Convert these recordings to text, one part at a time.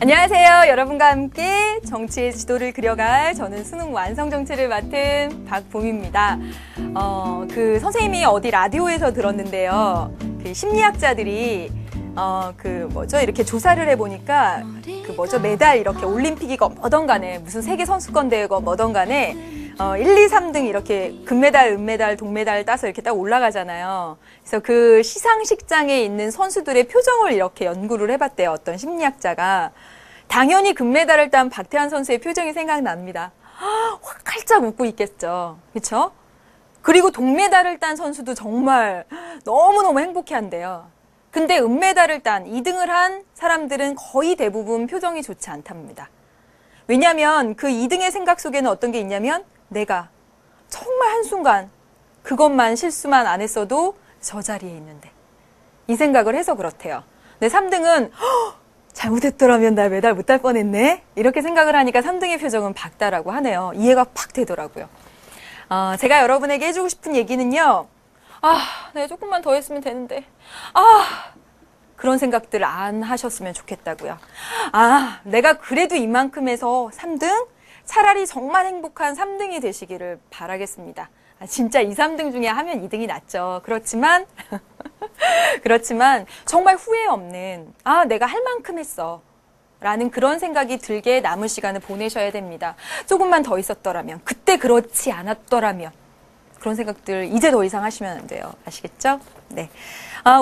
안녕하세요. 여러분과 함께 정치의 지도를 그려갈 저는 수능 완성 정치를 맡은 박봄입니다. 선생님이 어디 라디오에서 들었는데요. 그 심리학자들이 이렇게 조사를 해보니까 메달 이렇게 올림픽이건 뭐든 간에 무슨 세계 선수권 대회건 뭐든 간에 1, 2, 3등 이렇게 금메달, 은메달, 동메달 따서 이렇게 딱 올라가잖아요. 그래서 그 시상식장에 있는 선수들의 표정을 이렇게 연구를 해봤대요. 어떤 심리학자가. 당연히 금메달을 딴 박태환 선수의 표정이 생각납니다. 확 활짝 웃고 있겠죠. 그렇죠? 그리고 동메달을 딴 선수도 정말 너무너무 행복해한대요. 근데 은메달을 딴 2등을 한 사람들은 거의 대부분 표정이 좋지 않답니다. 왜냐하면 그 2등의 생각 속에는 어떤 게 있냐면 내가 정말 한순간 그것만 실수만 안 했어도 저 자리에 있는데 이 생각을 해서 그렇대요. 근데 3등은 잘못했더라면 나 메달 못 딸 뻔했네 이렇게 생각을 하니까 3등의 표정은 밝다라고 하네요. 이해가 팍 되더라고요. 제가 여러분에게 해주고 싶은 얘기는요. 내가 조금만 더 했으면 되는데 그런 생각들 안 하셨으면 좋겠다고요. 내가 그래도 이만큼 해서 3등? 차라리 정말 행복한 3등이 되시기를 바라겠습니다. 진짜 2, 3등 중에 하면 2등이 낫죠. 그렇지만 정말 후회 없는 내가 할 만큼 했어 라는 그런 생각이 들게 남은 시간을 보내셔야 됩니다. 조금만 더 있었더라면, 그때 그렇지 않았더라면 그런 생각들 이제 더 이상 하시면 안 돼요. 아시겠죠? 네.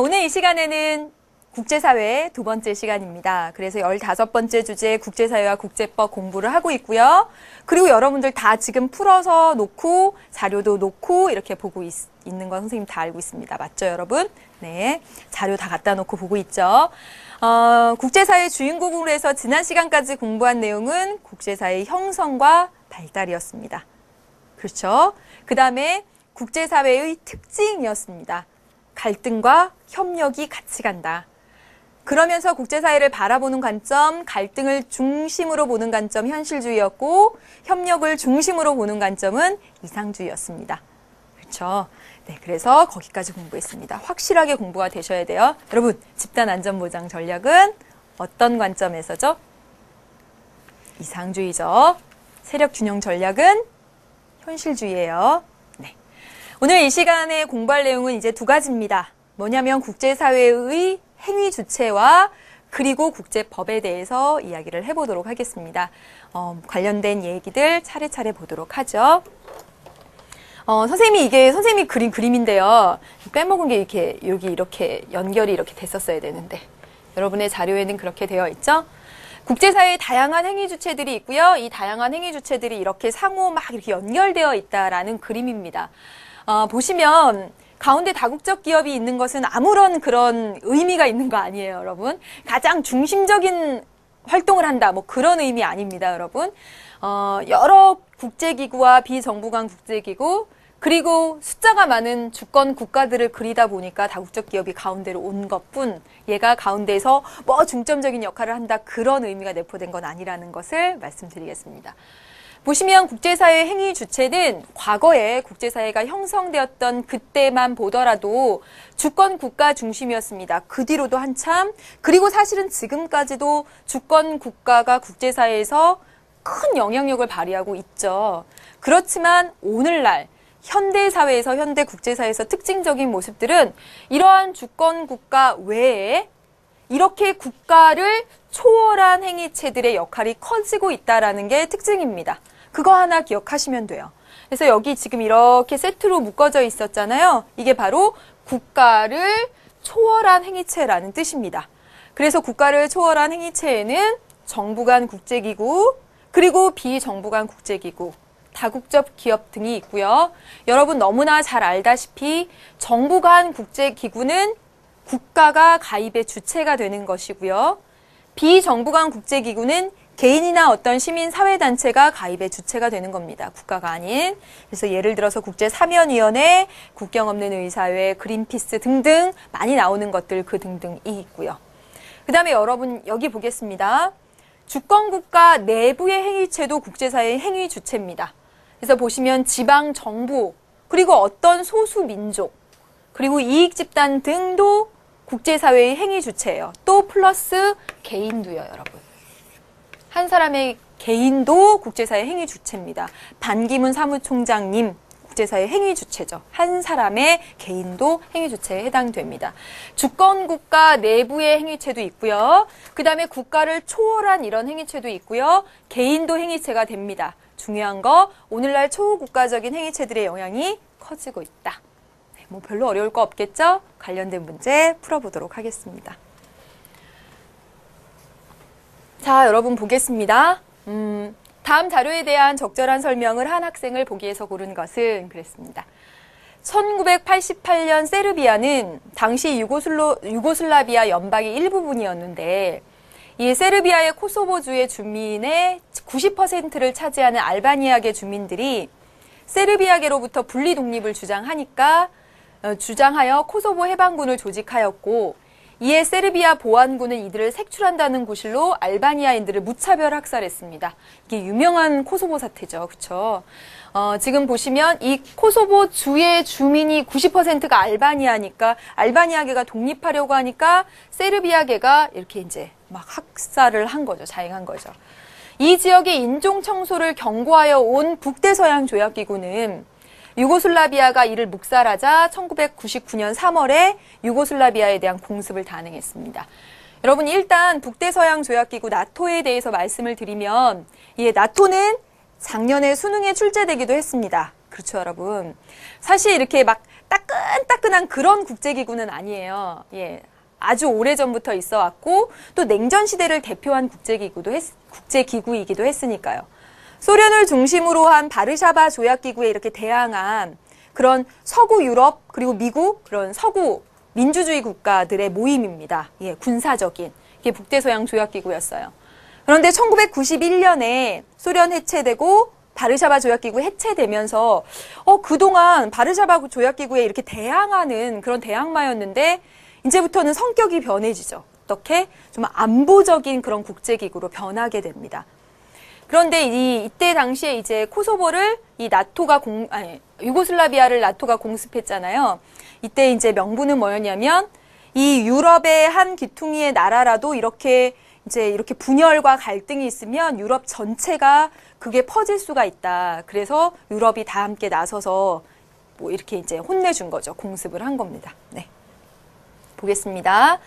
오늘 이 시간에는 국제사회 두 번째 시간입니다. 그래서 15번째 주제 국제사회와 국제법 공부를 하고 있고요. 그리고 여러분들 다 지금 풀어서 놓고 자료도 놓고 이렇게 보고 있는 건 선생님 다 알고 있습니다. 맞죠, 여러분? 네. 자료 다 갖다 놓고 보고 있죠. 국제사회 주인공으로 해서 지난 시간까지 공부한 내용은 국제사회 형성과 발달이었습니다. 그렇죠? 그 다음에 국제사회의 특징이었습니다. 갈등과 협력이 같이 간다. 그러면서 국제사회를 바라보는 관점, 갈등을 중심으로 보는 관점 현실주의였고 협력을 중심으로 보는 관점은 이상주의였습니다. 그렇죠? 네, 그래서 거기까지 공부했습니다. 확실하게 공부가 되셔야 돼요. 여러분, 집단안전보장 전략은 어떤 관점에서죠? 이상주의죠. 세력균형 전략은 현실주의예요. 네. 오늘 이 시간에 공부할 내용은 이제 두 가지입니다. 뭐냐면 국제사회의 행위 주체와 그리고 국제법에 대해서 이야기를 해보도록 하겠습니다. 관련된 얘기들 차례차례 보도록 하죠. 선생님이 그린 그림인데요. 빼먹은 게 여기 이렇게 연결이 이렇게 됐었어야 되는데 여러분의 자료에는 그렇게 되어 있죠? 국제사회에 다양한 행위 주체들이 있고요. 이 다양한 행위 주체들이 이렇게 상호 막 이렇게 연결되어 있다라는 그림입니다. 보시면 가운데 다국적 기업이 있는 것은 아무런 그런 의미가 있는 거 아니에요, 여러분. 가장 중심적인 활동을 한다, 뭐 그런 의미 아닙니다, 여러분. 여러 국제기구와 비정부 간 국제기구, 그리고 숫자가 많은 주권 국가들을 그리다 보니까 다국적 기업이 가운데로 온 것뿐 얘가 가운데에서 뭐 중점적인 역할을 한다, 그런 의미가 내포된 건 아니라는 것을 말씀드리겠습니다. 보시면 국제사회 행위 주체는 과거에 국제사회가 형성되었던 그때만 보더라도 주권 국가 중심이었습니다. 그 뒤로도 한참, 그리고 사실은 지금까지도 주권 국가가 국제사회에서 큰 영향력을 발휘하고 있죠. 그렇지만 오늘날 현대사회에서, 현대 국제사회에서 특징적인 모습들은 이러한 주권 국가 외에 이렇게 국가를 초월한 행위체들의 역할이 커지고 있다는 게 특징입니다. 그거 하나 기억하시면 돼요. 그래서 여기 지금 이렇게 세트로 묶어져 있었잖아요. 이게 바로 국가를 초월한 행위체라는 뜻입니다. 그래서 국가를 초월한 행위체에는 정부 간 국제기구, 그리고 비정부 간 국제기구, 다국적 기업 등이 있고요. 여러분 너무나 잘 알다시피 정부 간 국제기구는 국가가 가입의 주체가 되는 것이고요. 비정부 간 국제기구는 개인이나 어떤 시민사회단체가 가입의 주체가 되는 겁니다. 국가가 아닌. 그래서 예를 들어서 국제사면위원회, 국경 없는 의사회, 그린피스 등등 많이 나오는 것들 그 등등이 있고요. 그 다음에 여러분 여기 보겠습니다. 주권국가 내부의 행위체도 국제사회의 행위 주체입니다. 그래서 보시면 지방정부, 그리고 어떤 소수민족, 그리고 이익집단 등도 국제사회의 행위 주체예요. 또 플러스 개인도요, 여러분. 한 사람의 개인도 국제사회 행위 주체입니다. 반기문 사무총장님 국제사회 행위 주체죠. 한 사람의 개인도 행위 주체에 해당됩니다. 주권국가 내부의 행위체도 있고요. 그 다음에 국가를 초월한 이런 행위체도 있고요. 개인도 행위체가 됩니다. 중요한 거 오늘날 초국가적인 행위체들의 영향이 커지고 있다. 뭐 별로 어려울 거 없겠죠? 관련된 문제 풀어보도록 하겠습니다. 자, 여러분 보겠습니다. 다음 자료에 대한 적절한 설명을 한 학생을 보기에서 고른 것은 그랬습니다. 1988년 세르비아는 당시 유고슬라비아 연방의 일부분이었는데 이 세르비아의 코소보주의 주민의 90%를 차지하는 알바니아계 주민들이 세르비아계로부터 분리 독립을 주장하여 코소보 해방군을 조직하였고 이에 세르비아 보안군은 이들을 색출한다는 구실로 알바니아인들을 무차별 학살했습니다. 이게 유명한 코소보 사태죠. 그렇죠? 지금 보시면 이 코소보 주의 주민이 90%가 알바니아니까 알바니아계가 독립하려고 하니까 세르비아계가 이렇게 이제 막 학살을 한 거죠. 자행한 거죠. 이 지역의 인종 청소를 경고하여 온 북대서양 조약기구는 유고슬라비아가 이를 묵살하자 1999년 3월에 유고슬라비아에 대한 공습을 단행했습니다. 여러분 일단 북대서양 조약기구 나토에 대해서 말씀을 드리면 나토는 작년에 수능에 출제되기도 했습니다. 그렇죠, 여러분. 사실 이렇게 막 따끈따끈한 그런 국제기구는 아니에요. 아주 오래전부터 있어 왔고 또 냉전 시대를 대표한 국제기구이기도 했으니까요. 소련을 중심으로 한 바르샤바 조약기구에 이렇게 대항한 그런 서구 유럽 그리고 미국 그런 서구 민주주의 국가들의 모임입니다. 군사적인 이게 북대서양 조약기구였어요. 그런데 1991년에 소련 해체되고 바르샤바 조약기구 해체되면서 그동안 바르샤바 조약기구에 이렇게 대항하는 그런 대항마였는데 이제부터는 성격이 변해지죠. 어떻게? 좀 안보적인 그런 국제기구로 변하게 됩니다. 그런데 이때 당시에 이제 코소보를 유고슬라비아를 나토가 공습했잖아요. 이때 이제 명분은 뭐였냐면 이 유럽의 한 귀퉁이의 나라라도 이렇게 분열과 갈등이 있으면 유럽 전체가 그게 퍼질 수가 있다. 그래서 유럽이 다 함께 나서서 뭐 이렇게 이제 혼내준 거죠. 공습을 한 겁니다. 네. 보겠습니다.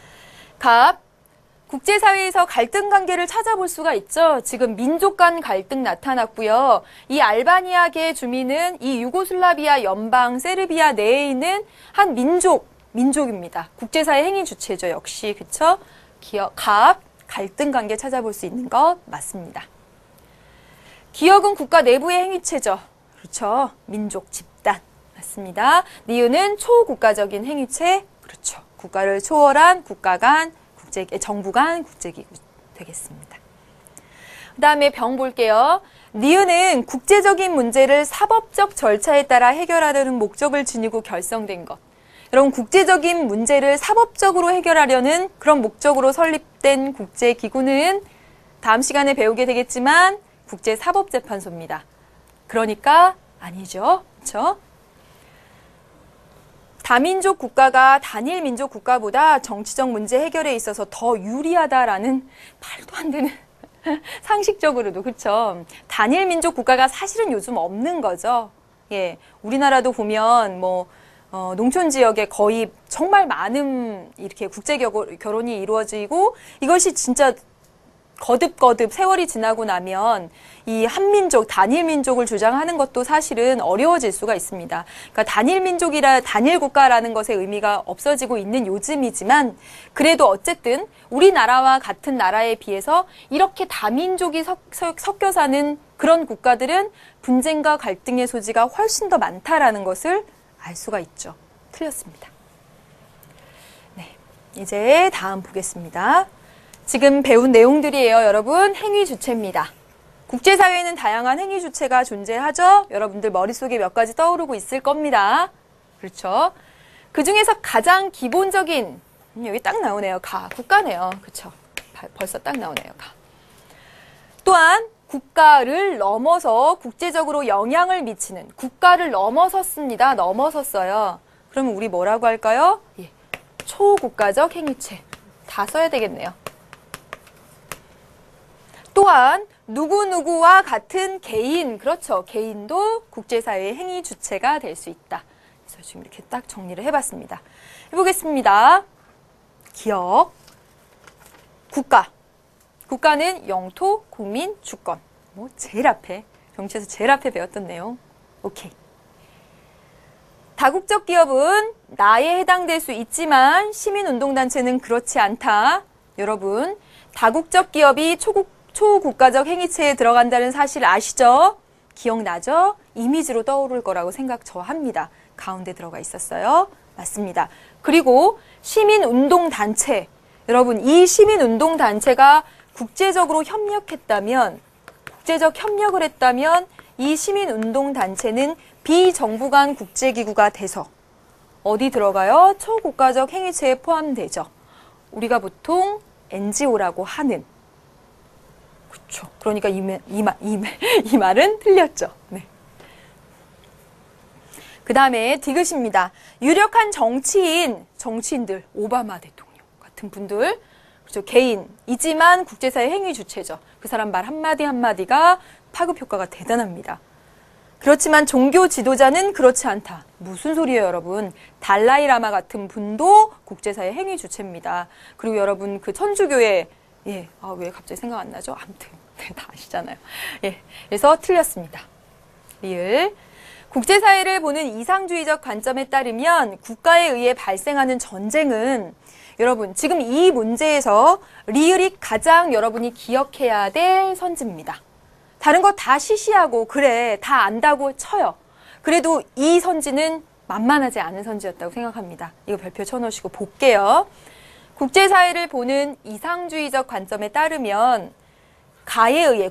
국제사회에서 갈등 관계를 찾아볼 수가 있죠. 지금 민족 간 갈등 나타났고요. 이 알바니아계 주민은 이 유고슬라비아 연방 세르비아 내에 있는 한 민족입니다. 국제사회 행위 주체죠. 역시 그쵸? 갈등 관계 찾아볼 수 있는 것 맞습니다. 기억은 국가 내부의 행위체죠. 그렇죠? 민족, 집단 맞습니다. 니은은 초국가적인 행위체 그렇죠. 국가를 초월한 정부 간 국제기구 되겠습니다. 그 다음에 병 볼게요. 니은은 국제적인 문제를 사법적 절차에 따라 해결하려는 목적을 지니고 결성된 것. 여러분 국제적인 문제를 사법적으로 해결하려는 그런 목적으로 설립된 국제기구는 다음 시간에 배우게 되겠지만 국제사법재판소입니다. 그러니까 아니죠. 그렇죠? 다민족 국가가 단일 민족 국가보다 정치적 문제 해결에 있어서 더 유리하다라는 말도 안 되는 상식적으로도 그렇죠. 단일 민족 국가가 사실은 요즘 없는 거죠. 우리나라도 보면 농촌 지역에 거의 정말 많은 이렇게 국제 결혼이 이루어지고 이것이 진짜 거듭 세월이 지나고 나면 이 한민족, 단일 민족을 주장하는 것도 사실은 어려워질 수가 있습니다. 그러니까 단일 국가라는 것의 의미가 없어지고 있는 요즘이지만 그래도 어쨌든 우리나라와 같은 나라에 비해서 이렇게 다민족이 섞여 사는 그런 국가들은 분쟁과 갈등의 소지가 훨씬 더 많다라는 것을 알 수가 있죠. 틀렸습니다. 네, 이제 다음 보겠습니다. 지금 배운 내용들이에요. 여러분 행위 주체입니다. 국제사회에는 다양한 행위 주체가 존재하죠. 여러분들 머릿속에 몇 가지 떠오르고 있을 겁니다. 그렇죠? 그 중에서 가장 기본적인 여기 딱 나오네요. 국가네요. 그렇죠? 벌써 딱 나오네요. 또한 국가를 넘어서 국제적으로 영향을 미치는 국가를 넘어섰습니다. 넘어섰어요. 그러면 우리 뭐라고 할까요? 초국가적 행위체. 다 써야 되겠네요. 또한 누구누구와 같은 개인, 그렇죠. 개인도 국제사회의 행위 주체가 될 수 있다. 그래서 지금 이렇게 딱 정리를 해봤습니다. 해보겠습니다. 기업, 국가. 국가는 영토, 국민, 주권. 뭐 제일 앞에, 정치에서 제일 앞에 배웠던 내용. 오케이. 다국적 기업은 나에 해당될 수 있지만 시민운동단체는 그렇지 않다. 여러분, 다국적 기업이 초국가적 행위체에 들어간다는 사실 아시죠? 기억나죠? 이미지로 떠오를 거라고 생각 저 합니다. 가운데 들어가 있었어요. 맞습니다. 그리고 시민운동단체. 여러분, 이 시민운동단체가 국제적으로 협력했다면, 국제적 협력을 했다면 이 시민운동단체는 비정부 간 국제기구가 돼서 어디 들어가요? 초국가적 행위체에 포함되죠. 우리가 보통 NGO라고 하는. 그렇죠. 그러니까 이 말은 틀렸죠. 네. 그 다음에 디귿입니다. 유력한 정치인들, 오바마 대통령 같은 분들, 그렇죠. 개인이지만 국제사회 행위 주체죠. 그 사람 말 한마디 한마디가 파급 효과가 대단합니다. 그렇지만 종교 지도자는 그렇지 않다. 무슨 소리예요, 여러분? 달라이라마 같은 분도 국제사회 행위 주체입니다. 그리고 여러분 그 천주교의 왜 갑자기 생각 안 나죠? 아무튼 다 아시잖아요. 그래서 틀렸습니다. 리을. 국제사회를 보는 이상주의적 관점에 따르면 국가에 의해 발생하는 전쟁은 여러분 지금 이 문제에서 리을이 가장 여러분이 기억해야 될 선지입니다. 다른 거 다 시시하고 그래 다 안다고 쳐요. 그래도 이 선지는 만만하지 않은 선지였다고 생각합니다. 이거 별표 쳐놓으시고 볼게요. 국제사회를 보는 이상주의적 관점에 따르면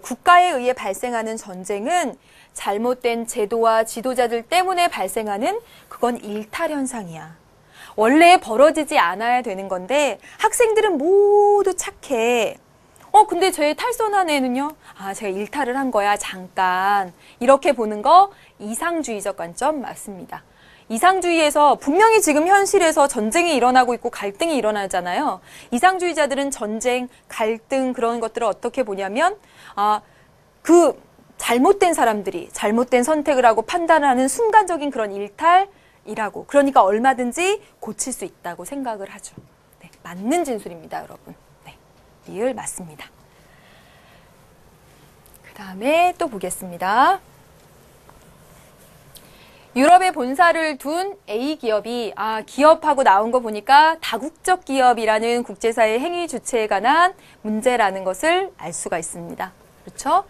국가에 의해 발생하는 전쟁은 잘못된 제도와 지도자들 때문에 발생하는 그건 일탈 현상이야. 원래 벌어지지 않아야 되는 건데 학생들은 모두 착해. 근데 제 탈선한 애는요? 제가 일탈을 한 거야, 잠깐. 이렇게 보는 거 이상주의적 관점 맞습니다. 이상주의에서 분명히 지금 현실에서 전쟁이 일어나고 있고 갈등이 일어나잖아요. 이상주의자들은 전쟁, 갈등 그런 것들을 어떻게 보냐면 그 잘못된 사람들이 잘못된 선택을 하고 판단하는 순간적인 그런 일탈이라고. 그러니까 얼마든지 고칠 수 있다고 생각을 하죠. 네, 맞는 진술입니다, 여러분. 리을 맞습니다. 그 다음에 또 보겠습니다. 유럽에 본사를 둔 A기업이 기업하고 나온 거 보니까 다국적 기업이라는 국제사회 행위 주체에 관한 문제라는 것을 알 수가 있습니다. 그렇죠?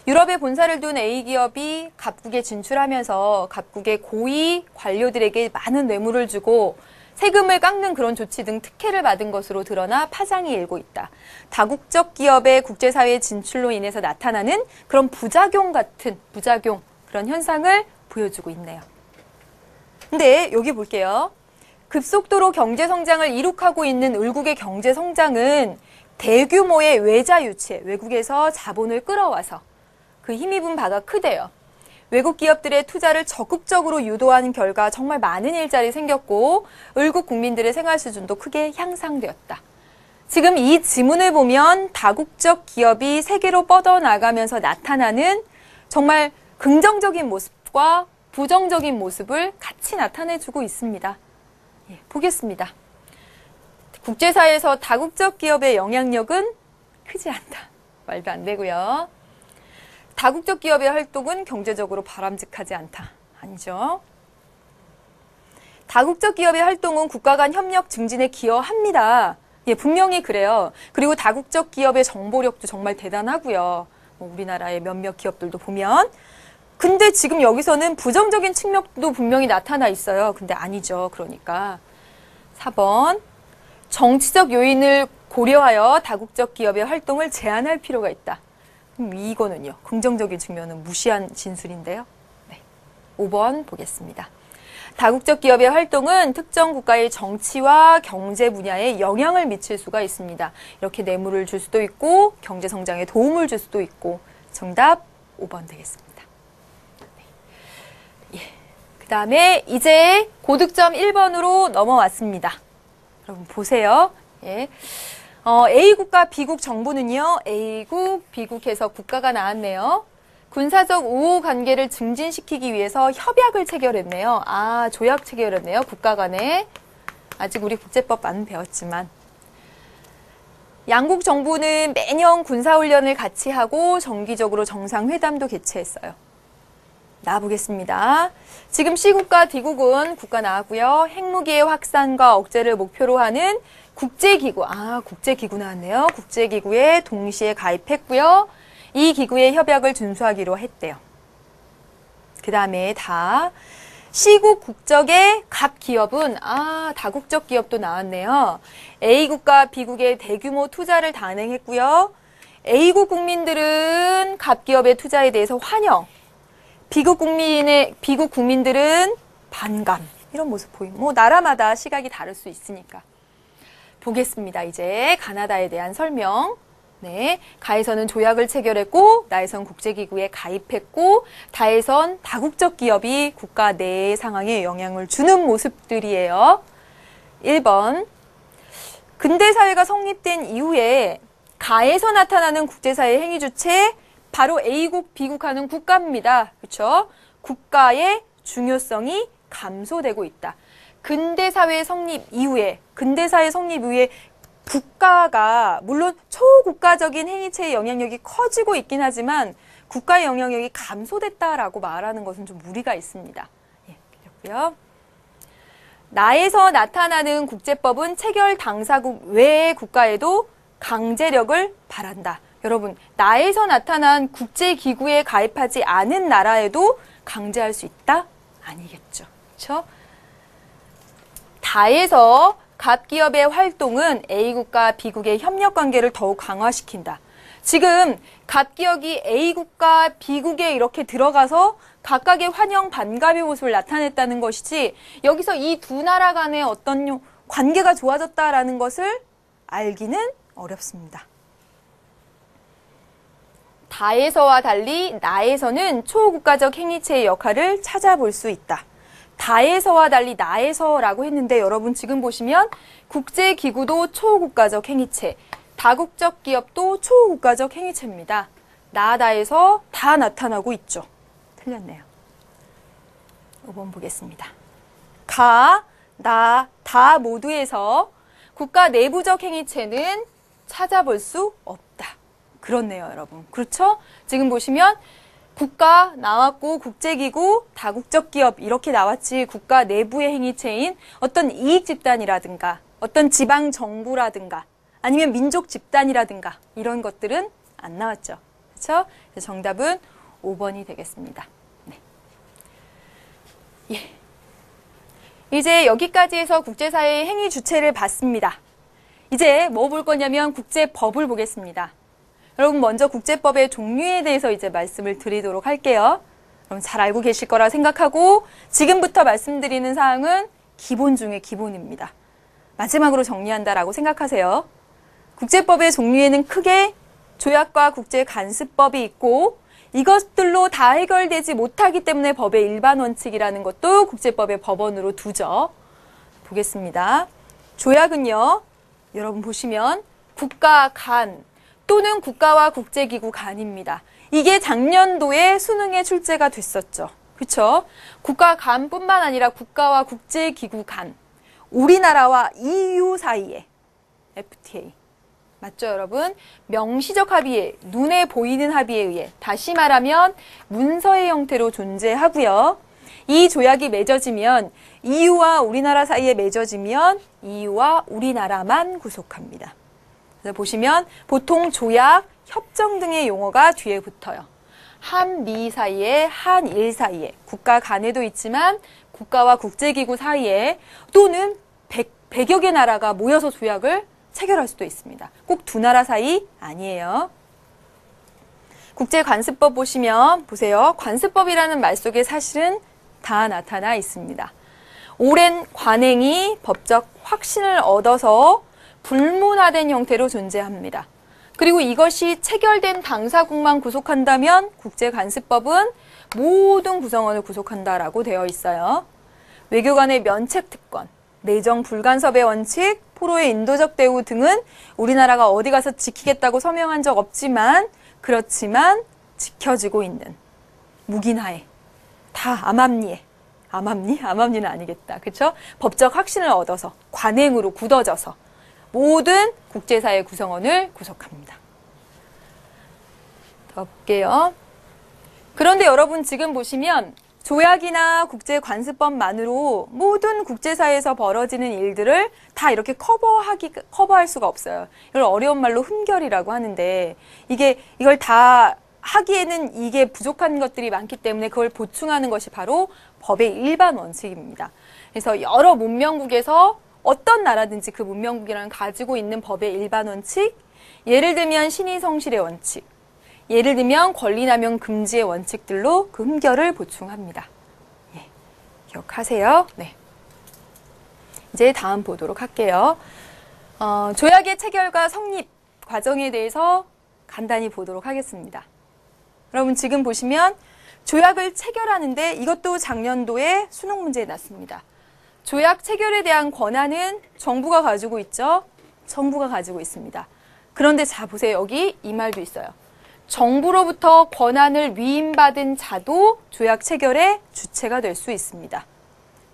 유럽에 본사를 둔 A기업이 갑국에 진출하면서 갑국의 고위 관료들에게 많은 뇌물을 주고 세금을 깎는 그런 조치 등 특혜를 받은 것으로 드러나 파장이 일고 있다. 다국적 기업의 국제사회 진출로 인해서 나타나는 그런 부작용, 그런 현상을 보여주고 있네요. 근데 여기 볼게요. 급속도로 경제성장을 이룩하고 있는 을국의 경제성장은 대규모의 외자 유치, 외국에서 자본을 끌어와서 그 힘입은 바가 크대요. 외국 기업들의 투자를 적극적으로 유도하는 결과 정말 많은 일자리 생겼고 을국 국민들의 생활 수준도 크게 향상되었다. 지금 이 지문을 보면 다국적 기업이 세계로 뻗어나가면서 나타나는 정말 긍정적인 모습과 부정적인 모습을 같이 나타내주고 있습니다. 보겠습니다. 국제사회에서 다국적 기업의 영향력은 크지 않다. 말도 안 되고요. 다국적 기업의 활동은 경제적으로 바람직하지 않다. 아니죠. 다국적 기업의 활동은 국가 간 협력 증진에 기여합니다. 분명히 그래요. 그리고 다국적 기업의 정보력도 정말 대단하고요. 우리나라의 몇몇 기업들도 보면. 근데 지금 여기서는 부정적인 측면도 분명히 나타나 있어요. 근데 아니죠. 그러니까 4번 정치적 요인을 고려하여 다국적 기업의 활동을 제한할 필요가 있다. 이거는요. 긍정적인 측면은 무시한 진술인데요. 5번 보겠습니다. 다국적 기업의 활동은 특정 국가의 정치와 경제 분야에 영향을 미칠 수가 있습니다. 이렇게 뇌물을 줄 수도 있고 경제 성장에 도움을 줄 수도 있고 정답 5번 되겠습니다. 그 다음에 이제 고득점 1번으로 넘어왔습니다. 여러분 보세요. A국과 B국 정부는요. A국, B국에서 국가가 나왔네요. 군사적 우호 관계를 증진시키기 위해서 협약을 체결했네요. 아, 조약 체결했네요. 국가 간에. 아직 우리 국제법 안 배웠지만. 양국 정부는 매년 군사훈련을 같이 하고 정기적으로 정상회담도 개최했어요. 나와보겠습니다. 지금 C국과 D국은 국가 나왔고요. 핵무기의 확산과 억제를 목표로 하는 국제기구, 국제기구 나왔네요. 국제기구에 동시에 가입했고요. 이 기구의 협약을 준수하기로 했대요. 그 다음에 C국 국적의 각 기업은 다국적 기업도 나왔네요. A국과 B국의 대규모 투자를 단행했고요. A국 국민들은 각 기업의 투자에 대해서 환영, 비국 국민들은 반감, 이런 모습 보이고, 나라마다 시각이 다를 수 있으니까. 보겠습니다. 이제 가나다에 대한 설명. 네, 가에서는 조약을 체결했고, 나에선 국제기구에 가입했고, 다에선 다국적 기업이 국가 내 상황에 영향을 주는 모습들이에요. 1번, 근대사회가 성립된 이후에 가에서 나타나는 국제사회 행위 주체, 바로 A국, B국하는 국가입니다. 그렇죠? 국가의 중요성이 감소되고 있다. 근대사회 성립 이후에 국가가 물론 초국가적인 행위체의 영향력이 커지고 있긴 하지만 국가의 영향력이 감소됐다라고 말하는 것은 좀 무리가 있습니다. 예, 그렇고요. 나에서 나타나는 국제법은 체결 당사국 외의 국가에도 강제력을 발한다. 여러분, 나에서 나타난 국제기구에 가입하지 않은 나라에도 강제할 수 있다? 아니겠죠. 그렇죠? 다에서 각 기업의 활동은 A국과 B국의 협력 관계를 더욱 강화시킨다. 지금 각 기업이 A국과 B국에 이렇게 들어가서 각각의 환영 반감의 모습을 나타냈다는 것이지 여기서 이 두 나라 간의 어떤 관계가 좋아졌다라는 것을 알기는 어렵습니다. 다에서와 달리 나에서는 초국가적 행위체의 역할을 찾아볼 수 있다. 다에서와 달리 나에서라고 했는데 여러분 지금 보시면 국제기구도 초국가적 행위체, 다국적 기업도 초국가적 행위체입니다. 나다에서 다 나타나고 있죠. 틀렸네요. 5번 보겠습니다. 다 모두에서 국가 내부적 행위체는 찾아볼 수 없다. 그렇네요, 여러분. 그렇죠? 지금 보시면 국가 나왔고 국제기구, 다국적 기업 이렇게 나왔지 국가 내부의 행위체인 어떤 이익 집단이라든가 어떤 지방 정부라든가 아니면 민족 집단이라든가 이런 것들은 안 나왔죠. 그렇죠? 그래서 정답은 5번이 되겠습니다. 네. 예. 이제 여기까지 해서 국제사회의 행위 주체를 봤습니다. 이제 뭐 볼 거냐면 국제법을 보겠습니다. 여러분 먼저 국제법의 종류에 대해서 이제 말씀을 드리도록 할게요. 여러분 잘 알고 계실 거라 생각하고 지금부터 말씀드리는 사항은 기본 중에 기본입니다. 마지막으로 정리한다라고 생각하세요. 국제법의 종류에는 크게 조약과 국제간습법이 있고 이것들로 다 해결되지 못하기 때문에 법의 일반 원칙이라는 것도 국제법의 법원으로 두죠. 보겠습니다. 조약은요. 여러분 보시면 국가 간 또는 국가와 국제기구 간입니다. 이게 작년도에 수능에 출제가 됐었죠. 그렇죠? 국가 간뿐만 아니라 국가와 국제기구 간, 우리나라와 EU 사이에 FTA. 맞죠, 여러분? 명시적 합의에, 눈에 보이는 합의에 의해 다시 말하면 문서의 형태로 존재하고요. 이 조약이 맺어지면 EU와 우리나라 사이에 맺어지면 EU와 우리나라만 구속합니다. 그래서 보시면 보통 조약, 협정 등의 용어가 뒤에 붙어요. 한미 사이에, 한일 사이에, 국가 간에도 있지만 국가와 국제기구 사이에 또는 100여 개 나라가 모여서 조약을 체결할 수도 있습니다. 꼭 두 나라 사이 아니에요. 국제관습법 보시면 보세요. 관습법이라는 말 속에 사실은 다 나타나 있습니다. 오랜 관행이 법적 확신을 얻어서 불문화된 형태로 존재합니다. 그리고 이것이 체결된 당사국만 구속한다면 국제관습법은 모든 구성원을 구속한다라고 되어 있어요. 외교관의 면책 특권, 내정 불간섭의 원칙, 포로의 인도적 대우 등은 우리나라가 어디 가서 지키겠다고 서명한 적 없지만 그렇지만 지켜지고 있는 묵인하에 다 암암리에 암암리는 아니겠다. 그렇죠? 법적 확신을 얻어서 관행으로 굳어져서 모든 국제사회 구성원을 구속합니다. 더 볼게요. 그런데 여러분 지금 보시면 조약이나 국제관습법만으로 모든 국제사회에서 벌어지는 일들을 다 이렇게 커버할 수가 없어요. 이걸 어려운 말로 흠결이라고 하는데 이걸 다 하기에는 이게 부족한 것들이 많기 때문에 그걸 보충하는 것이 바로 법의 일반 원칙입니다. 그래서 여러 문명국에서 어떤 나라든지 그 문명국이랑 가지고 있는 법의 일반 원칙, 예를 들면 신의성실의 원칙, 예를 들면 권리남용 금지의 원칙들로 그 흠결을 보충합니다. 예, 기억하세요. 네. 이제 다음 보도록 할게요. 조약의 체결과 성립 과정에 대해서 간단히 보도록 하겠습니다. 여러분 지금 보시면 조약을 체결하는데 이것도 작년도에 수능 문제에 났습니다. 조약 체결에 대한 권한은 정부가 가지고 있죠. 정부가 가지고 있습니다. 그런데 자 보세요. 여기 이 말도 있어요. 정부로부터 권한을 위임받은 자도 조약 체결의 주체가 될 수 있습니다.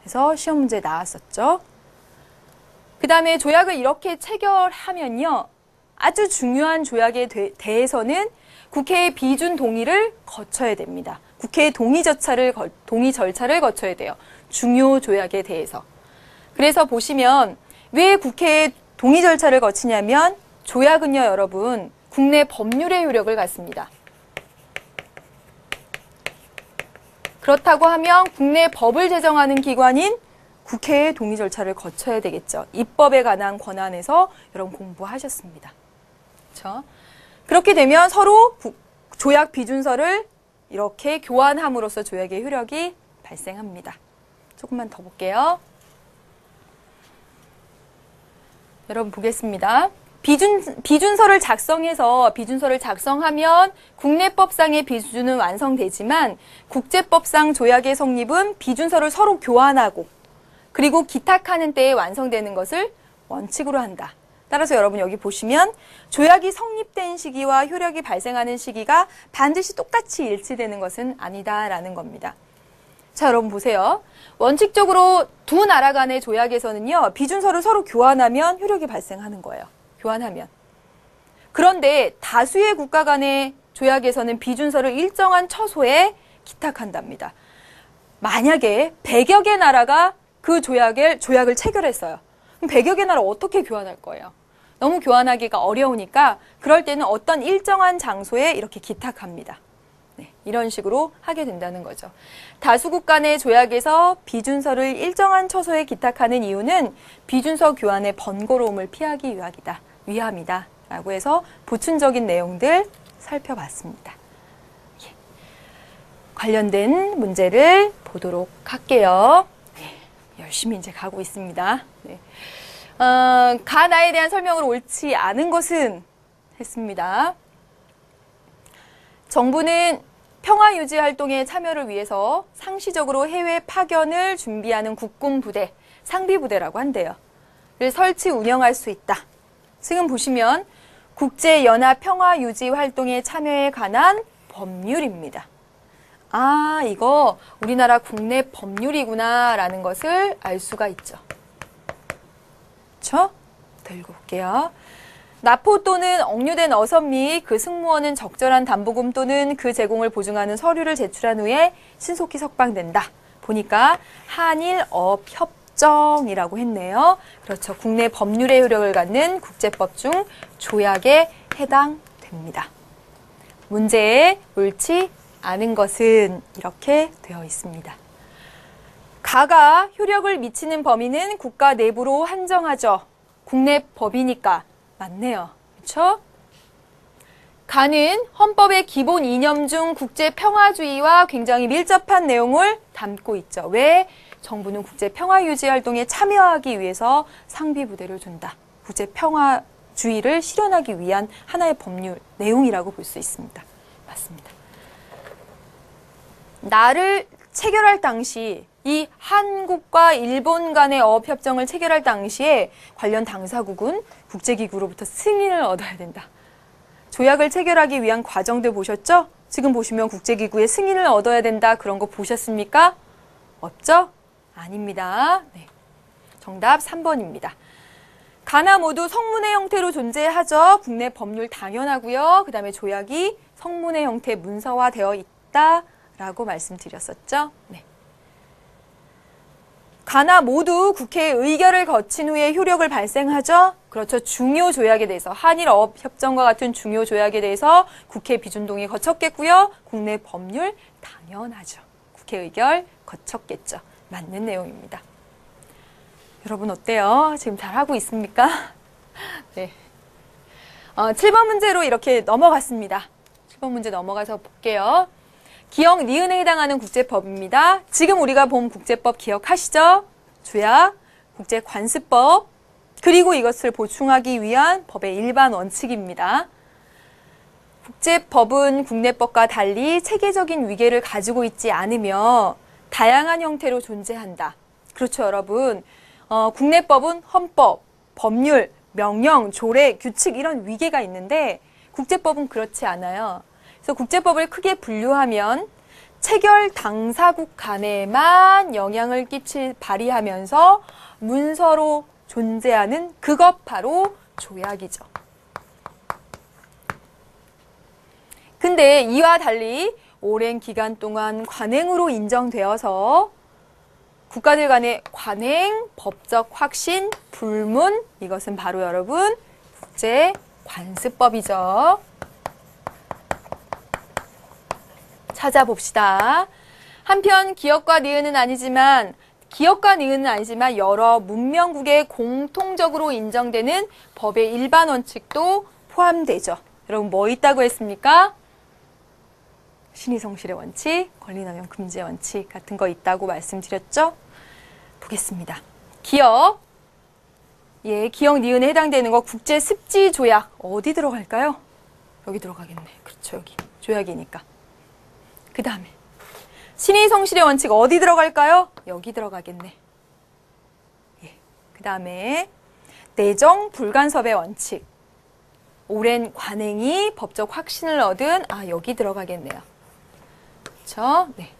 그래서 시험 문제에 나왔었죠. 그 다음에 조약을 이렇게 체결하면요. 아주 중요한 조약에 대해서는 국회의 비준 동의를 거쳐야 됩니다. 국회의 동의 절차를 거쳐야 돼요. 중요 조약에 대해서. 그래서 보시면 왜 국회의 동의 절차를 거치냐면 조약은요, 여러분, 국내 법률의 효력을 갖습니다. 그렇다고 하면 국내 법을 제정하는 기관인 국회의 동의 절차를 거쳐야 되겠죠. 입법에 관한 권한에서 여러분 공부하셨습니다. 그렇죠? 그렇게 되면 서로 조약 비준서를 이렇게 교환함으로써 조약의 효력이 발생합니다. 조금만 더 볼게요. 여러분 보겠습니다. 비준서를 작성하면 국내법상의 비준은 완성되지만 국제법상 조약의 성립은 비준서를 서로 교환하고 그리고 기탁하는 때에 완성되는 것을 원칙으로 한다. 따라서 여러분 여기 보시면 조약이 성립된 시기와 효력이 발생하는 시기가 반드시 똑같이 일치되는 것은 아니다라는 겁니다. 자, 여러분 보세요. 원칙적으로 두 나라 간의 조약에서는요. 비준서를 서로 교환하면 효력이 발생하는 거예요. 교환하면. 그런데 다수의 국가 간의 조약에서는 비준서를 일정한 처소에 기탁한답니다. 만약에 100여 개 나라가 그 조약을 체결했어요. 그럼 100여 개 나라 어떻게 교환할 거예요? 너무 교환하기가 어려우니까 그럴 때는 어떤 일정한 장소에 이렇게 기탁합니다. 네, 이런 식으로 하게 된다는 거죠. 다수국 간의 조약에서 비준서를 일정한 처소에 기탁하는 이유는 비준서 교환의 번거로움을 피하기 위함이다. 라고 해서 보충적인 내용들 살펴봤습니다. 예. 관련된 문제를 보도록 할게요. 네, 열심히 이제 가고 있습니다. 네. 가나에 대한 설명을 옳지 않은 것은 했습니다. 정부는 평화 유지 활동에 참여를 위해서 상시적으로 해외 파견을 준비하는 국군 부대, 상비부대라고 한대요. 를 설치 운영할 수 있다. 지금 보시면 국제연합 평화 유지 활동에 참여에 관한 법률입니다. 아, 이거 우리나라 국내 법률이구나 라는 것을 알 수가 있죠. 그렇죠? 더 읽어볼게요. 납포 또는 억류된 어선 및 그 승무원은 적절한 담보금 또는 그 제공을 보증하는 서류를 제출한 후에 신속히 석방된다. 보니까 한일업협정이라고 했네요. 그렇죠. 국내 법률의 효력을 갖는 국제법 중 조약에 해당됩니다. 문제에 옳지 않은 것은 이렇게 되어 있습니다. 가가 효력을 미치는 범위는 국가 내부로 한정하죠. 국내 법이니까. 맞네요. 그렇죠? 가는 헌법의 기본 이념 중 국제평화주의와 굉장히 밀접한 내용을 담고 있죠. 왜? 정부는 국제평화 유지 활동에 참여하기 위해서 상비부대를 준다. 국제평화주의를 실현하기 위한 하나의 법률 내용이라고 볼 수 있습니다. 맞습니다. 나를 체결할 당시 이 한국과 일본 간의 어업협정을 체결할 당시에 관련 당사국은 국제기구로부터 승인을 얻어야 된다. 조약을 체결하기 위한 과정들 보셨죠? 지금 보시면 국제기구의 승인을 얻어야 된다. 그런 거 보셨습니까? 없죠? 아닙니다. 네. 정답 3번입니다. 가나 모두 성문의 형태로 존재하죠. 국내 법률 당연하고요. 그 다음에 조약이 성문의 형태 문서화되어 있다라고 말씀드렸었죠. 네. 가나 모두 국회의 의결을 거친 후에 효력을 발생하죠. 그렇죠. 중요 조약에 대해서 한일 어업 협정과 같은 중요 조약에 대해서 국회 비준동의 거쳤겠고요. 국내 법률 당연하죠. 국회 의결 거쳤겠죠. 맞는 내용입니다. 여러분 어때요? 지금 잘하고 있습니까? 네. 7번 문제로 이렇게 넘어갔습니다. 7번 문제 넘어가서 볼게요. 기억 니은에 해당하는 국제법입니다. 지금 우리가 본 국제법 기억하시죠? 조약, 국제관습법, 그리고 이것을 보충하기 위한 법의 일반 원칙입니다. 국제법은 국내법과 달리 체계적인 위계를 가지고 있지 않으며 다양한 형태로 존재한다. 그렇죠, 여러분. 국내법은 헌법, 법률, 명령, 조례, 규칙 이런 위계가 있는데 국제법은 그렇지 않아요. 그래서 국제법을 크게 분류하면 체결 당사국 간에만 영향을 발휘하면서 문서로 존재하는 그것 바로 조약이죠. 근데 이와 달리 오랜 기간 동안 관행으로 인정되어서 국가들 간의 관행, 법적 확신, 불문 이것은 바로 여러분 국제관습법이죠. 찾아봅시다. 한편 기억과 니은은 아니지만 여러 문명국에 공통적으로 인정되는 법의 일반 원칙도 포함되죠. 여러분 뭐 있다고 했습니까? 신의성실의 원칙, 권리남용 금지의 원칙 같은 거 있다고 말씀드렸죠? 보겠습니다. 기억. 예, 기억 니은에 해당되는 거 국제습지조약 어디 들어갈까요? 여기 들어가겠네. 그렇죠, 여기. 조약이니까. 그 다음에 신의성실의 원칙 어디 들어갈까요? 여기 들어가겠네. 예. 그 다음에 내정불간섭의 원칙. 오랜 관행이 법적 확신을 얻은 여기 들어가겠네요. 그렇죠? 네.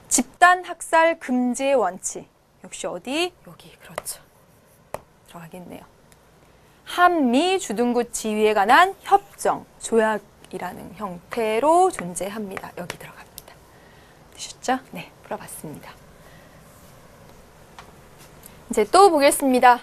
집단학살 금지의 원칙. 역시 어디? 여기. 그렇죠. 들어가겠네요. 한미 주둔국 지위에 관한 협정, 조약이라는 형태로 존재합니다. 여기 들어갑니다. 되셨죠? 네, 풀어봤습니다. 이제 또 보겠습니다.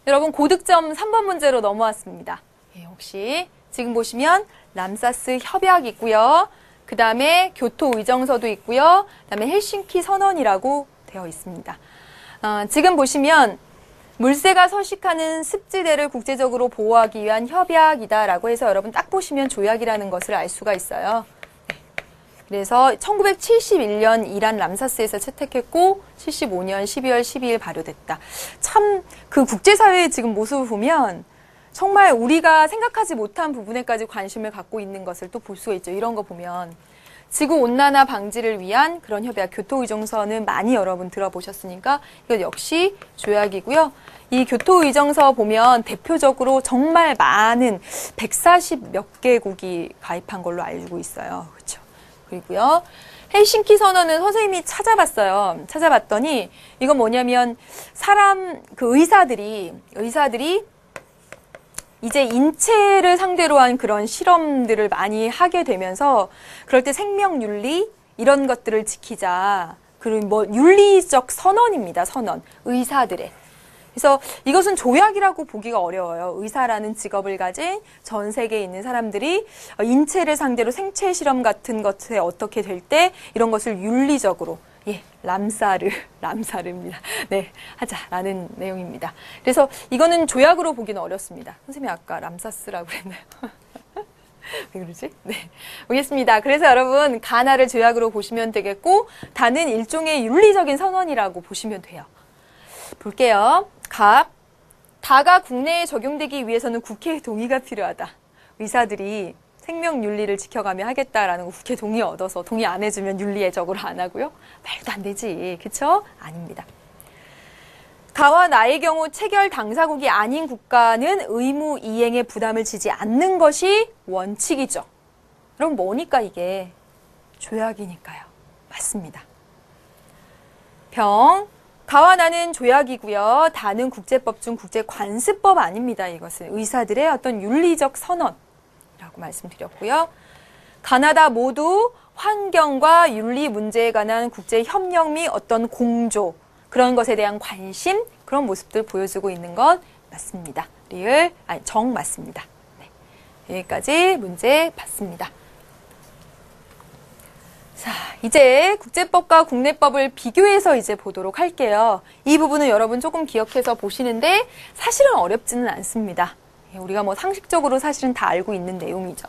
여러분 고득점 3번 문제로 넘어왔습니다. 예, 혹시 지금 보시면 람사스 협약 있고요. 그 다음에 교토 의정서도 있고요. 그 다음에 헬싱키 선언이라고 되어 있습니다. 지금 보시면 물새가 서식하는 습지대를 국제적으로 보호하기 위한 협약이다라고 해서 여러분 딱 보시면 조약이라는 것을 알 수가 있어요. 네. 그래서 1971년 이란 람사스에서 채택했고 75년 12월 12일 발효됐다. 참 그 국제사회의 지금 모습을 보면 정말 우리가 생각하지 못한 부분에까지 관심을 갖고 있는 것을 또 볼 수가 있죠. 이런 거 보면 지구온난화 방지를 위한 그런 협약, 교토의정서는 많이 여러분 들어보셨으니까 이건 역시 조약이고요. 이 교토의정서 보면 대표적으로 정말 많은 140 몇 개국이 가입한 걸로 알고 있어요. 그렇죠? 그리고요. 헬싱키 선언은 선생님이 찾아봤어요. 찾아봤더니 이건 뭐냐면 의사들이 이제 인체를 상대로 한 그런 실험들을 많이 하게 되면서 그럴 때 생명윤리 이런 것들을 지키자. 그리고 뭐 윤리적 선언입니다. 선언. 의사들의. 그래서 이것은 조약이라고 보기가 어려워요. 의사라는 직업을 가진 전 세계에 있는 사람들이 인체를 상대로 생체 실험 같은 것에 어떻게 될 때 이런 것을 윤리적으로 람사르입니다. 네, 하자라는 내용입니다. 그래서 이거는 조약으로 보기는 어렵습니다. 선생님이 아까 람사스라고 했나요? 왜 그러지? 네, 보겠습니다. 그래서 여러분 가나를 조약으로 보시면 되겠고 다는 일종의 윤리적인 선언이라고 보시면 돼요. 볼게요. 다가 국내에 적용되기 위해서는 국회의 동의가 필요하다. 의사들이 생명 윤리를 지켜가며 하겠다라는 거 국회 동의 얻어서 동의 안 해주면 윤리적으로 안 하고요. 말도 안 되지. 그쵸? 아닙니다. 가와 나의 경우 체결 당사국이 아닌 국가는 의무 이행의 부담을 지지 않는 것이 원칙이죠. 그럼 뭐니까 이게? 조약이니까요. 맞습니다. 병, 가와 나는 조약이고요. 다는 국제법 중 국제관습법 아닙니다. 이것은 의사들의 어떤 윤리적 선언이라고 말씀드렸고요. 가나다 모두 환경과 윤리 문제에 관한 국제협력 및 어떤 공조, 그런 것에 대한 관심, 그런 모습들 보여주고 있는 것 맞습니다. 정 맞습니다. 네, 여기까지 문제 봤습니다. 자, 이제 국제법과 국내법을 비교해서 이제 보도록 할게요. 이 부분은 여러분 조금 기억해서 보시는데 사실은 어렵지는 않습니다. 우리가 뭐 상식적으로 사실은 다 알고 있는 내용이죠.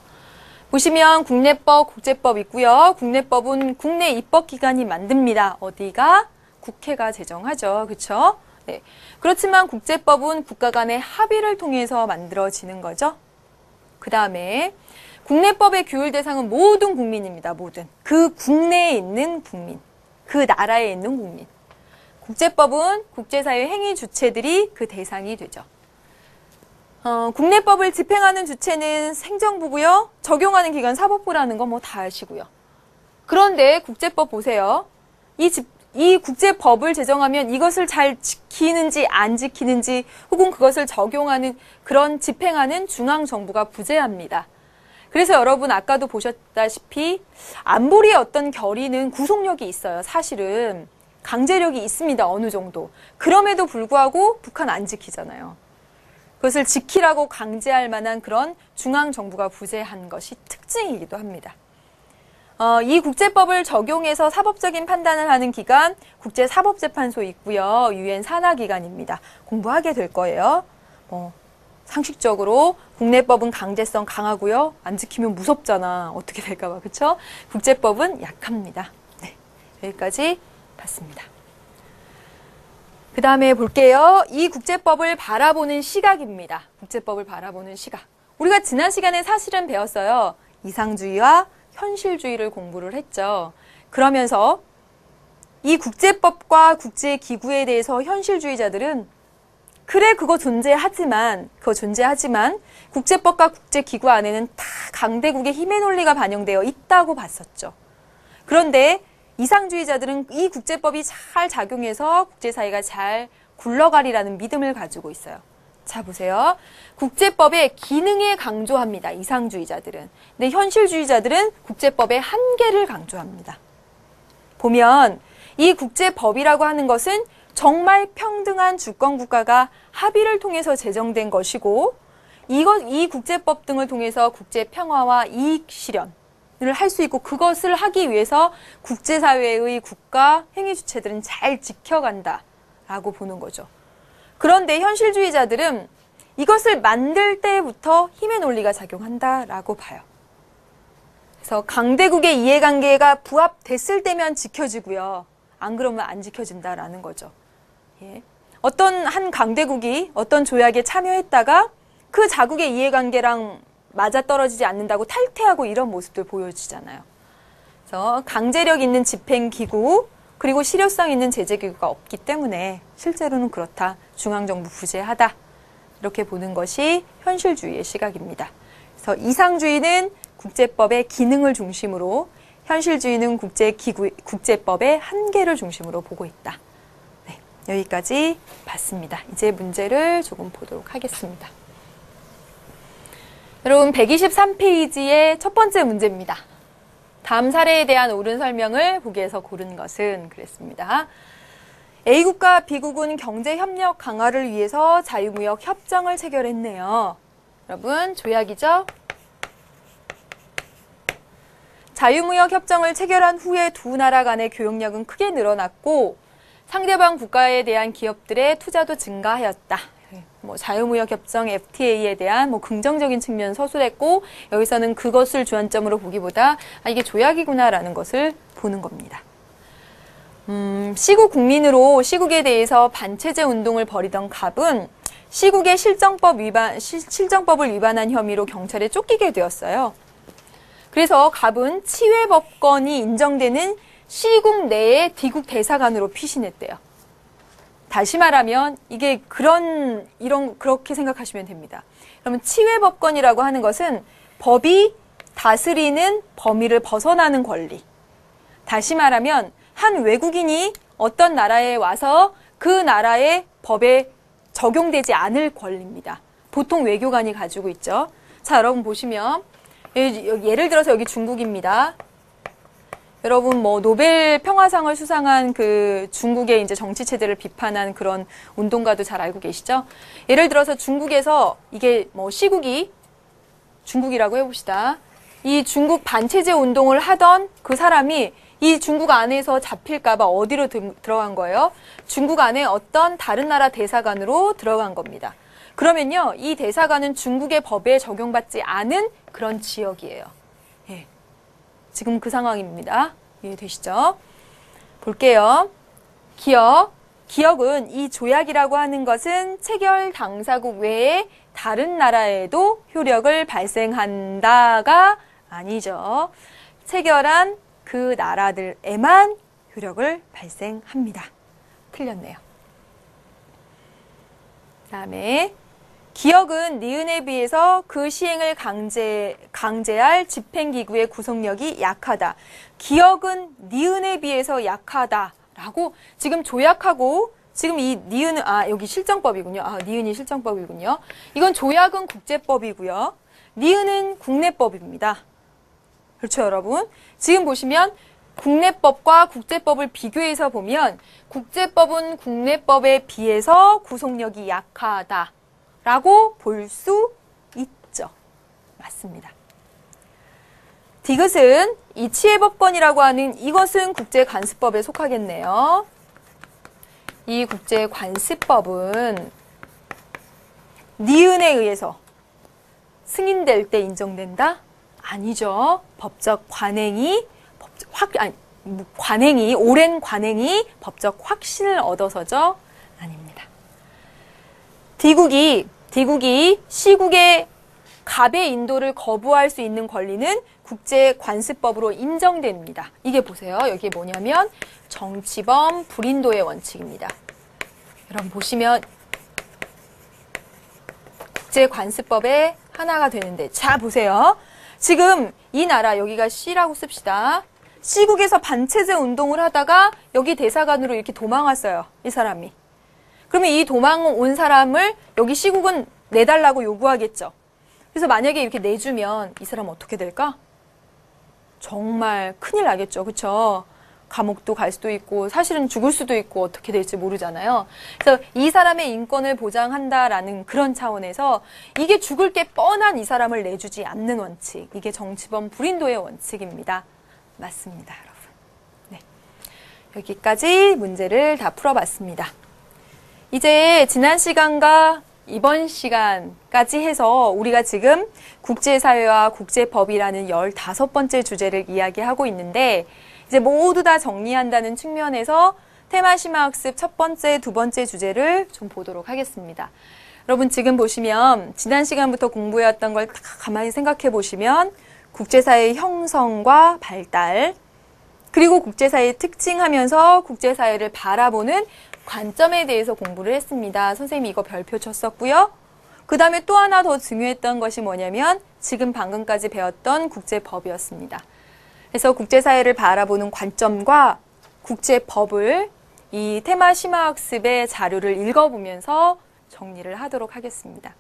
보시면 국내법, 국제법 있고요. 국내법은 국내 입법기관이 만듭니다. 어디가? 국회가 제정하죠. 그렇죠? 네. 그렇지만 국제법은 국가 간의 합의를 통해서 만들어지는 거죠. 그 다음에 국내법의 규율 대상은 모든 국민입니다. 모든. 그 국내에 있는 국민. 그 나라에 있는 국민. 국제법은 국제사회 행위 주체들이 그 대상이 되죠. 국내법을 집행하는 주체는 행정부고요. 적용하는 기관 사법부라는 거 뭐 다 아시고요. 그런데 국제법 보세요. 이 국제법을 제정하면 이것을 잘 지키는지 안 지키는지 혹은 그것을 적용하는 그런 집행하는 중앙정부가 부재합니다. 그래서 여러분 아까도 보셨다시피 안보리의 어떤 결의는 구속력이 있어요. 사실은 강제력이 있습니다. 어느 정도. 그럼에도 불구하고 북한 안 지키잖아요. 그것을 지키라고 강제할 만한 그런 중앙정부가 부재한 것이 특징이기도 합니다. 이 국제법을 적용해서 사법적인 판단을 하는 기관 국제사법재판소 있고요. 유엔 산하기관입니다. 공부하게 될 거예요. 상식적으로 국내법은 강제성 강하고요. 안 지키면 무섭잖아. 어떻게 될까 봐. 그렇죠? 국제법은 약합니다. 네, 여기까지 봤습니다. 그 다음에 볼게요. 이 국제법을 바라보는 시각입니다. 국제법을 바라보는 시각. 우리가 지난 시간에 사실은 배웠어요. 이상주의와 현실주의를 공부를 했죠. 그러면서 이 국제법과 국제기구에 대해서 현실주의자들은 그래 그거 존재하지만 국제법과 국제기구 안에는 다 강대국의 힘의 논리가 반영되어 있다고 봤었죠. 그런데 이상주의자들은 이 국제법이 잘 작용해서 국제사회가 잘 굴러가리라는 믿음을 가지고 있어요. 자, 보세요. 국제법의 기능에 강조합니다. 이상주의자들은. 근데 현실주의자들은 국제법의 한계를 강조합니다. 보면 이 국제법이라고 하는 것은 정말 평등한 주권국가가 합의를 통해서 제정된 것이고 이 국제법 등을 통해서 국제평화와 이익 실현을 할 수 있고 그것을 하기 위해서 국제사회의 국가 행위주체들은 잘 지켜간다라고 보는 거죠. 그런데 현실주의자들은 이것을 만들 때부터 힘의 논리가 작용한다라고 봐요. 그래서 강대국의 이해관계가 부합됐을 때면 지켜지고요. 안 그러면 안 지켜진다라는 거죠. 예. 어떤 한 강대국이 어떤 조약에 참여했다가 그 자국의 이해관계랑 맞아떨어지지 않는다고 탈퇴하고 이런 모습들 보여지잖아요. 그래서 강제력 있는 집행기구 그리고 실효성 있는 제재기구가 없기 때문에 실제로는 그렇다. 중앙정부 부재하다. 이렇게 보는 것이 현실주의의 시각입니다. 그래서 이상주의는 국제법의 기능을 중심으로 현실주의는 국제법의 한계를 중심으로 보고 있다. 네, 여기까지 봤습니다. 이제 문제를 조금 보도록 하겠습니다. 여러분 123페이지의 첫 번째 문제입니다. 다음 사례에 대한 옳은 설명을 보기에서 고른 것은 그랬습니다. A국과 B국은 경제협력 강화를 위해서 자유무역 협정을 체결했네요. 여러분 조약이죠? 자유무역 협정을 체결한 후에 두 나라 간의 교역력은 크게 늘어났고 상대방 국가에 대한 기업들의 투자도 증가하였다. 자유무역 협정 FTA에 대한 긍정적인 측면 서술했고 여기서는 그것을 주안점으로 보기보다 이게 조약이구나라는 것을 보는 겁니다. 시국 국민으로 시국에 대해서 반체제 운동을 벌이던 갑은 시국의 실정법을 위반한 혐의로 경찰에 쫓기게 되었어요. 그래서 갑은 치외법권이 인정되는 C국 내의 D국 대사관으로 피신했대요. 다시 말하면 이게 그렇게 생각하시면 됩니다. 그러면 치외법권이라고 하는 것은 법이 다스리는 범위를 벗어나는 권리. 다시 말하면 한 외국인이 어떤 나라에 와서 그 나라의 법에 적용되지 않을 권리입니다. 보통 외교관이 가지고 있죠. 자, 여러분 보시면 예를 들어서 여기 중국입니다. 여러분 뭐 노벨 평화상을 수상한 그 중국의 이제 정치 체제를 비판한 그런 운동가도 잘 알고 계시죠? 예를 들어서 중국에서 이게 뭐 시국이 중국이라고 해봅시다. 이 중국 반체제 운동을 하던 그 사람이 이 중국 안에서 잡힐까봐 어디로 들어간 거예요? 중국 안에 어떤 다른 나라 대사관으로 들어간 겁니다. 그러면요, 이 대사관은 중국의 법에 적용받지 않은 그런 지역이에요. 예. 지금 그 상황입니다. 이해되시죠? 볼게요. 기역은 이 조약이라고 하는 것은 체결 당사국 외에 다른 나라에도 효력을 발생한다가 아니죠. 체결한 그 나라들에만 효력을 발생합니다. 틀렸네요. 그다음에 기역은 니은에 비해서 그 시행을 강제할 집행기구의 구속력이 약하다. 기역은 니은에 비해서 약하다라고 지금 조약하고 지금 이 니은은 여기 실정법이군요. 니은이 실정법이군요. 이건 조약은 국제법이고요. 니은은 국내법입니다. 그렇죠, 여러분? 지금 보시면 국내법과 국제법을 비교해서 보면 국제법은 국내법에 비해서 구속력이 약하다라고 볼 수 있죠. 맞습니다. 디귿은 이 치외법권이라고 하는 이것은 국제관습법에 속하겠네요. 이 국제관습법은 니은에 의해서 승인될 때 인정된다? 아니죠. 법적 관행이 오랜 관행이 법적 확신을 얻어서죠. 아닙니다. D국이 C국의 갑의 인도를 거부할 수 있는 권리는 국제관습법으로 인정됩니다. 이게 보세요. 여기 뭐냐면 정치범 불인도의 원칙입니다. 여러분 보시면 국제관습법의 하나가 되는데, 자 보세요. 지금 이 나라 여기가 C라고 씁시다. C국에서 반체제 운동을 하다가 여기 대사관으로 이렇게 도망왔어요. 이 사람이. 그러면 이 도망 온 사람을 여기 C국은 내달라고 요구하겠죠. 그래서 만약에 이렇게 내주면 이 사람 어떻게 될까? 정말 큰일 나겠죠. 그렇죠? 감옥도 갈 수도 있고 사실은 죽을 수도 있고 어떻게 될지 모르잖아요. 그래서 이 사람의 인권을 보장한다라는 그런 차원에서 이게 죽을 게 뻔한 이 사람을 내주지 않는 원칙. 이게 정치범 불인도의 원칙입니다. 맞습니다, 여러분. 네. 여기까지 문제를 다 풀어봤습니다. 이제 지난 시간과 이번 시간까지 해서 우리가 지금 국제사회와 국제법이라는 15번째 주제를 이야기하고 있는데 이제 모두 다 정리한다는 측면에서 테마심화학습 첫 번째, 두 번째 주제를 좀 보도록 하겠습니다. 여러분 지금 보시면 지난 시간부터 공부해왔던 걸 가만히 생각해 보시면 국제사회의 형성과 발달, 그리고 국제사회의 특징하면서 국제사회를 바라보는 관점에 대해서 공부를 했습니다. 선생님이 이거 별표 쳤었고요. 그 다음에 또 하나 더 중요했던 것이 뭐냐면 지금 방금까지 배웠던 국제법이었습니다. 그래서 국제사회를 바라보는 관점과 국제법을 이 테마심화학습의 자료를 읽어보면서 정리를 하도록 하겠습니다.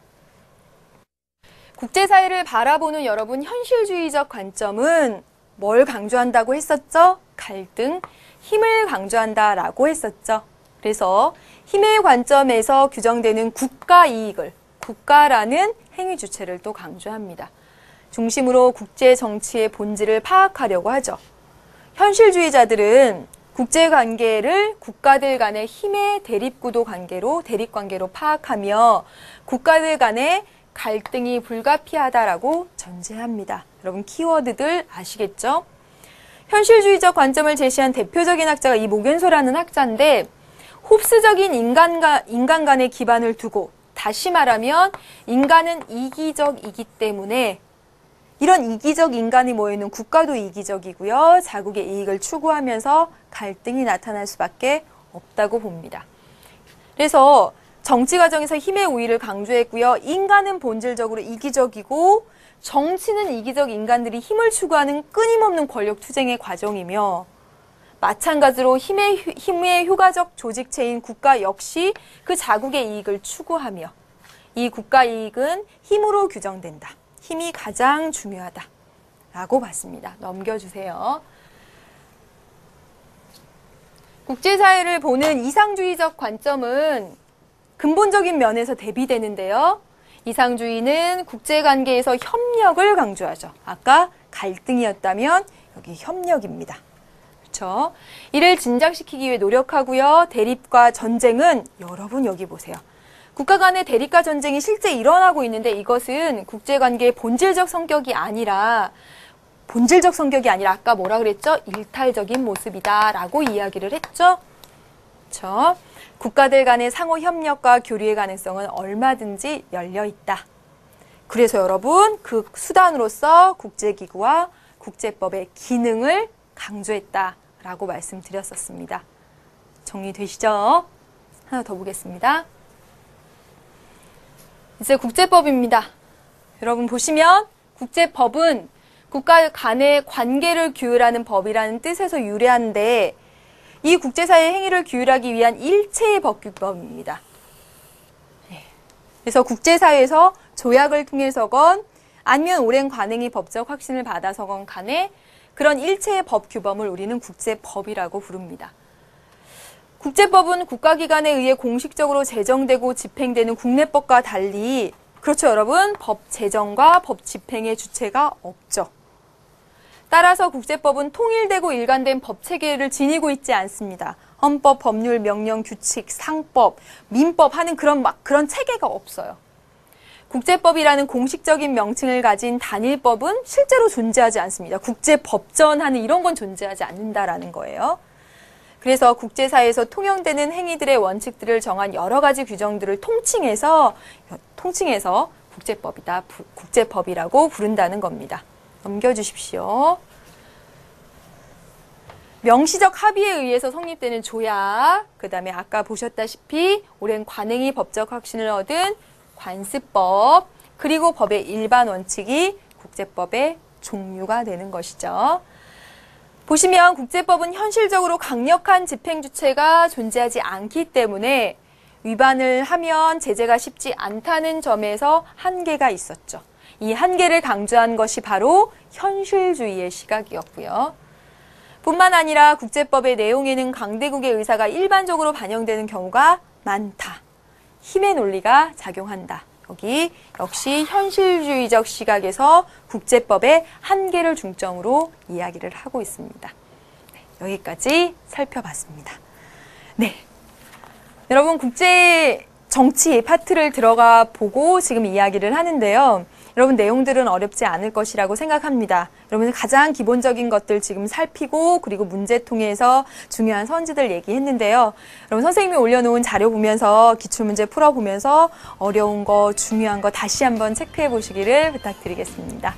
국제사회를 바라보는 여러분 현실주의적 관점은 뭘 강조한다고 했었죠? 갈등, 힘을 강조한다라고 했었죠. 그래서 힘의 관점에서 규정되는 국가 이익을, 국가라는 행위 주체를 또 강조합니다. 중심으로 국제 정치의 본질을 파악하려고 하죠. 현실주의자들은 국제관계를 국가들 간의 힘의 대립구도 관계로, 대립관계로 파악하며 국가들 간의 갈등이 불가피하다라고 전제합니다. 여러분 키워드들 아시겠죠? 현실주의적 관점을 제시한 대표적인 학자가 이 모겐소라는 학자인데 홉스적인 인간 간의 기반을 두고, 다시 말하면 인간은 이기적이기 때문에 이런 이기적 인간이 모이는 국가도 이기적이고요. 자국의 이익을 추구하면서 갈등이 나타날 수밖에 없다고 봅니다. 그래서 정치 과정에서 힘의 우위를 강조했고요. 인간은 본질적으로 이기적이고 정치는 이기적 인간들이 힘을 추구하는 끊임없는 권력 투쟁의 과정이며 마찬가지로 힘의 효과적 조직체인 국가 역시 그 자국의 이익을 추구하며 이 국가 이익은 힘으로 규정된다. 힘이 가장 중요하다라고 봤습니다. 넘겨주세요. 국제사회를 보는 이상주의적 관점은 근본적인 면에서 대비되는데요. 이상주의는 국제관계에서 협력을 강조하죠. 아까 갈등이었다면 여기 협력입니다. 그렇죠? 이를 진작시키기 위해 노력하고요. 대립과 전쟁은 여러분 여기 보세요. 국가 간의 대립과 전쟁이 실제 일어나고 있는데 이것은 국제관계의 본질적 성격이 아니라 아까 뭐라 그랬죠? 일탈적인 모습이다라고 이야기를 했죠. 그렇죠? 국가들 간의 상호 협력과 교류의 가능성은 얼마든지 열려 있다. 그래서 여러분 그 수단으로서 국제기구와 국제법의 기능을 강조했다라고 말씀드렸었습니다. 정리되시죠? 하나 더 보겠습니다. 이제 국제법입니다. 여러분 보시면 국제법은 국가 간의 관계를 규율하는 법이라는 뜻에서 유래한데 이 국제사회의 행위를 규율하기 위한 일체의 법규법입니다. 그래서 국제사회에서 조약을 통해서건 아니면 오랜 관행이 법적 확신을 받아서건 간에 그런 일체의 법규범을 우리는 국제법이라고 부릅니다. 국제법은 국가기관에 의해 공식적으로 제정되고 집행되는 국내법과 달리 그렇죠 여러분? 법 제정과 법 집행의 주체가 없죠. 따라서 국제법은 통일되고 일관된 법체계를 지니고 있지 않습니다. 헌법, 법률, 명령, 규칙, 상법, 민법 하는 그런 체계가 없어요. 국제법이라는 공식적인 명칭을 가진 단일법은 실제로 존재하지 않습니다. 국제법전 하는 이런 건 존재하지 않는다라는 거예요. 그래서 국제사회에서 통용되는 행위들의 원칙들을 정한 여러 가지 규정들을 통칭해서 국제법이라고 부른다는 겁니다. 넘겨주십시오. 명시적 합의에 의해서 성립되는 조약, 그 다음에 아까 보셨다시피 오랜 관행이 법적 확신을 얻은 관습법, 그리고 법의 일반 원칙이 국제법의 종류가 되는 것이죠. 보시면 국제법은 현실적으로 강력한 집행 주체가 존재하지 않기 때문에 위반을 하면 제재가 쉽지 않다는 점에서 한계가 있었죠. 이 한계를 강조한 것이 바로 현실주의의 시각이었고요. 뿐만 아니라 국제법의 내용에는 강대국의 의사가 일반적으로 반영되는 경우가 많다. 힘의 논리가 작용한다. 여기 역시 현실주의적 시각에서 국제법의 한계를 중점으로 이야기를 하고 있습니다. 여기까지 살펴봤습니다. 네, 여러분 국제 정치 파트를 들어가 보고 지금 이야기를 하는데요. 여러분 내용들은 어렵지 않을 것이라고 생각합니다. 여러분 가장 기본적인 것들 지금 살피고 그리고 문제통에서 중요한 선지들 얘기했는데요. 여러분 선생님이 올려놓은 자료 보면서 기출문제 풀어보면서 어려운 거 중요한 거 다시 한번 체크해 보시기를 부탁드리겠습니다.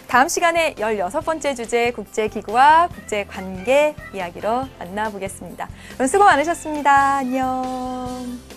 다음 시간에 16번째 주제 국제기구와 국제관계 이야기로 만나보겠습니다. 여러분 수고 많으셨습니다. 안녕.